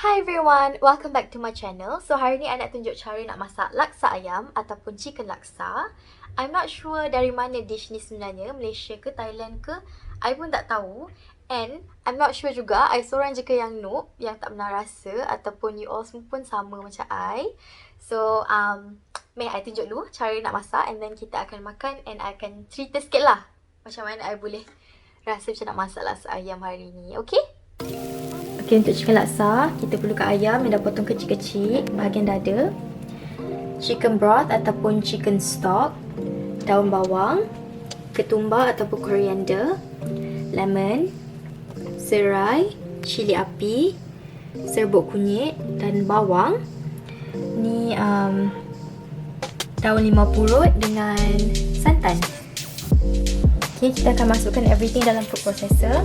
Hi everyone, welcome back to my channel. So hari ni I nak tunjuk cara nak masak laksa ayam ataupun chicken laksa. I'm not sure dari mana dish ni sebenarnya, Malaysia ke Thailand ke, I pun tak tahu. And I'm not sure juga, I seorang je ke yang noob, yang tak pernah rasa ataupun you all semua pun sama macam I. So may I tunjuk dulu cara nak masak and then kita akan makan and I akan cerita sikit lah macam mana I boleh rasa macam nak masak laksa ayam hari ni, okay? Okay, untuk chicken laksa, kita perlukan ayam yang dah potong kecil-kecil, bahagian dada, chicken broth ataupun chicken stock, daun bawang, ketumbar ataupun coriander, lemon, serai, cili api, serbuk kunyit dan bawang. Ni daun limau purut dengan santan. Okay, kita akan masukkan everything dalam food processor.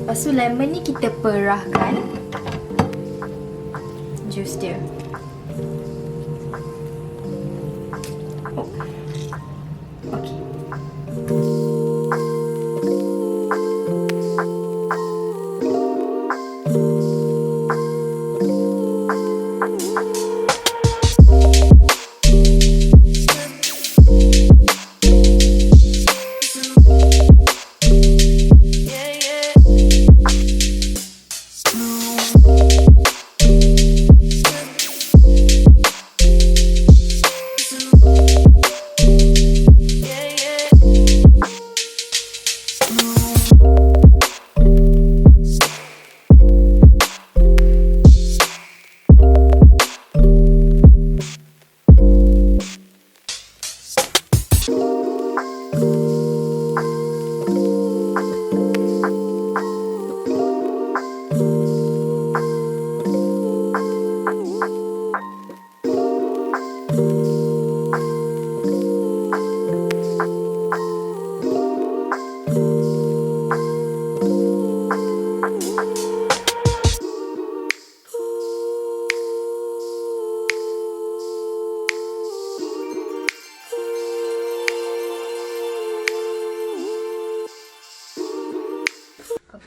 Lepas tu lemon ni kita perahkan jus dia. Oh. Okay.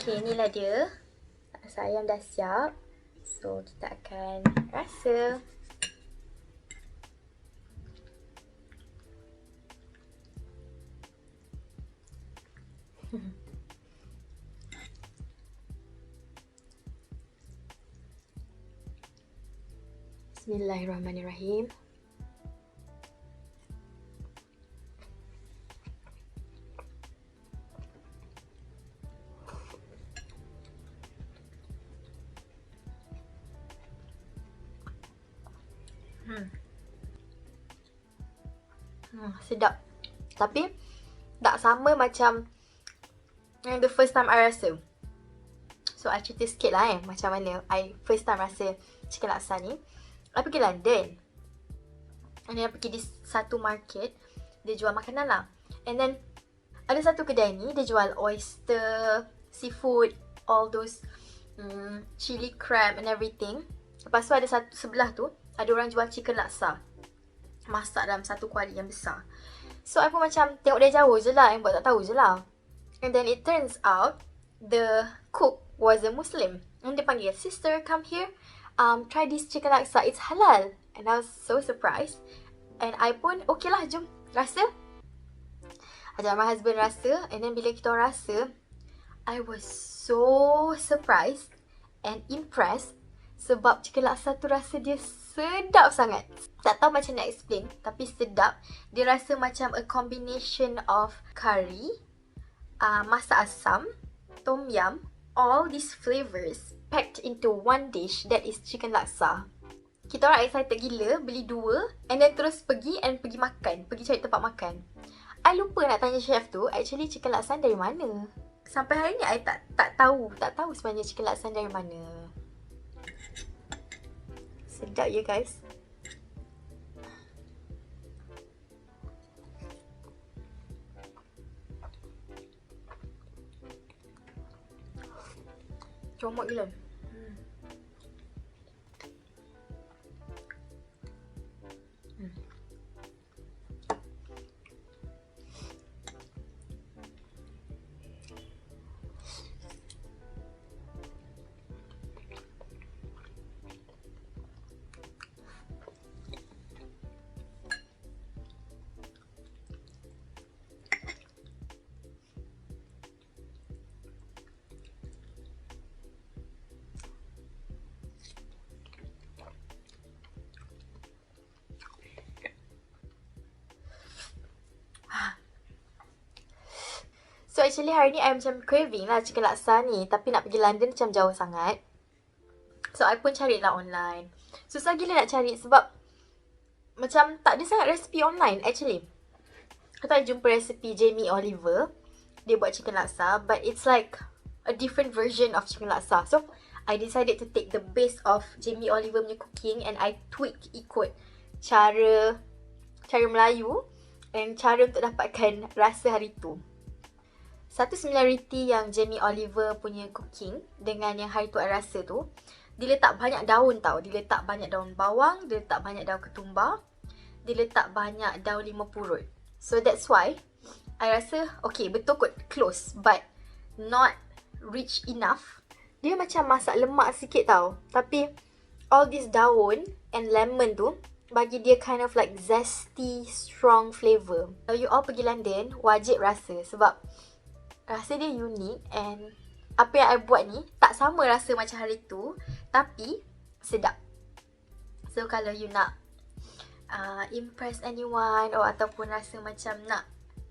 Okay, inilah dia. Laksa ayam dah siap. So, kita akan rasa. Bismillahirrahmanirrahim. Sedap. Tapi tak sama macam yang the first time I rasa. So I cerita sikit lah macam mana I first time rasa chicken laksa ni. I pergi London and then I pergi di satu market. Dia jual makanan lah. And then ada satu kedai ni, dia jual oyster, seafood, all those chili crab and everything. Lepas tu ada satu sebelah tu, ada orang jual chicken laksa, masak dalam satu kuali yang besar. So I pun macam tengok dari jauh je lah, yang buat tak tahu je lah. And then it turns out the cook was a Muslim. And dia panggil, "Sister, come here, try this chicken laksa, it's halal." And I was so surprised. And I pun, okay lah, jom rasa. Ajak my husband rasa. And then bila kita rasa, I was so surprised and impressed. Sebab chicken laksa tu rasa dia sedap sangat. Tak tahu macam nak explain, tapi sedap. Dia rasa macam a combination of curry, masak asam, tom yum, all these flavors packed into one dish, that is chicken laksa. Kita orang excited gila, beli dua and then terus pergi makan, pergi cari tempat makan. I lupa nak tanya chef tu, actually chicken laksa dari mana. Sampai hari ni I tak tahu sebenarnya chicken laksa dari mana. Sedap ya guys. Comot gila. So actually hari ni I macam craving lah chicken laksa ni. Tapi nak pergi London macam jauh sangat. So I pun cari lah online. Susah gila nak cari sebab macam tak ada sangat resipi online actually. I jumpa resipi Jamie Oliver. Dia buat chicken laksa. But it's like a different version of chicken laksa. So I decided to take the base of Jamie Oliver punya cooking. And I tweak ikut cara Melayu. And cara untuk dapatkan rasa hari tu. Satu similarity yang Jamie Oliver punya cooking dengan yang hari tu I rasa tu, dia letak banyak daun tau. Dia letak banyak daun bawang, dia letak banyak daun ketumbar, dia letak banyak daun limau purut. So that's why I rasa okay, betul kot, close but not rich enough. Dia macam masak lemak sikit tau. Tapi all this daun and lemon tu bagi dia kind of like zesty, strong flavour. Kalau you all pergi London, wajib rasa sebab rasa dia unik and apa yang I buat ni tak sama rasa macam hari tu tapi sedap. So kalau you nak impress anyone or ataupun rasa macam nak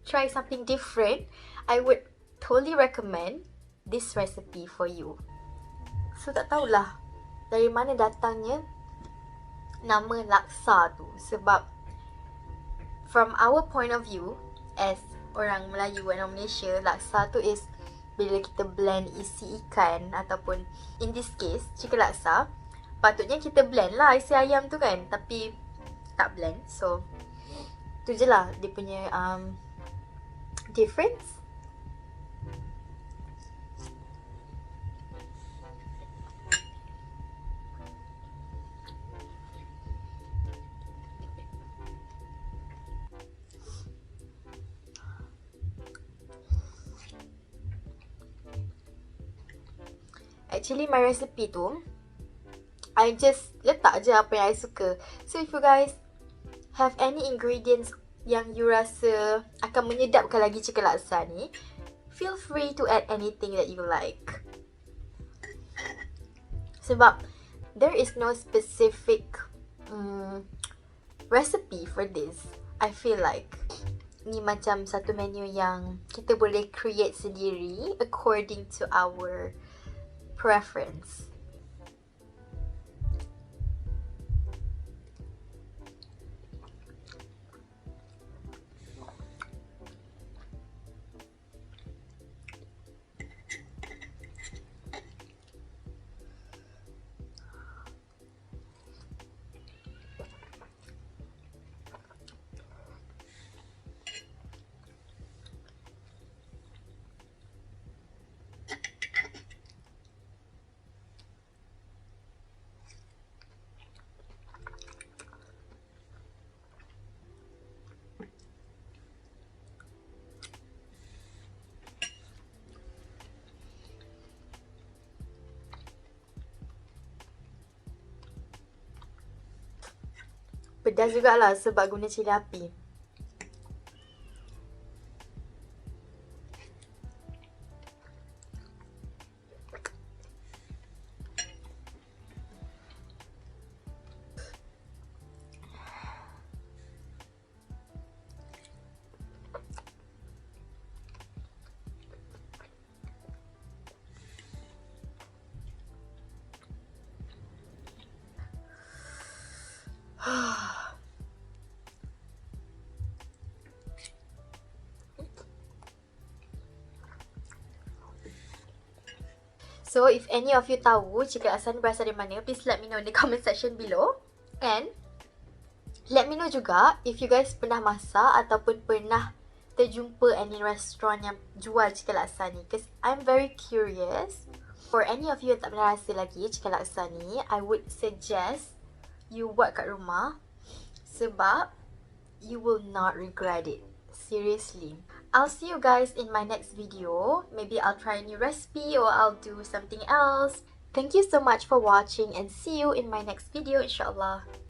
try something different, I would totally recommend this recipe for you. So tak tahulah dari mana datangnya nama laksa tu sebab from our point of view as orang Melayu, orang Malaysia, laksa tu is bila kita blend isi ikan ataupun in this case chicken laksa, patutnya kita blend lah isi ayam tu kan, tapi tak blend. So tu je lah dia punya difference. Actually my recipe tu I just letak je apa yang I suka. So if you guys have any ingredients yang you rasa akan menyedapkan lagi chicken laksa ni, feel free to add anything that you like. Sebab there is no specific recipe for this. I feel like ni macam satu menu yang kita boleh create sendiri according to our preference. Pedas jugalah sebab guna cili api. So, if any of you tahu chicken laksa ni berasal dari mana, please let me know in the comment section below. And let me know juga if you guys pernah masak ataupun pernah terjumpa any restaurant yang jual chicken laksa ni. Because I'm very curious For any of you yang tak pernah rasa lagi chicken laksa ni, I would suggest you buat kat rumah sebab you will not regret it. Seriously. I'll see you guys in my next video. Maybe I'll try a new recipe or I'll do something else. Thank you so much for watching and see you in my next video inshallah.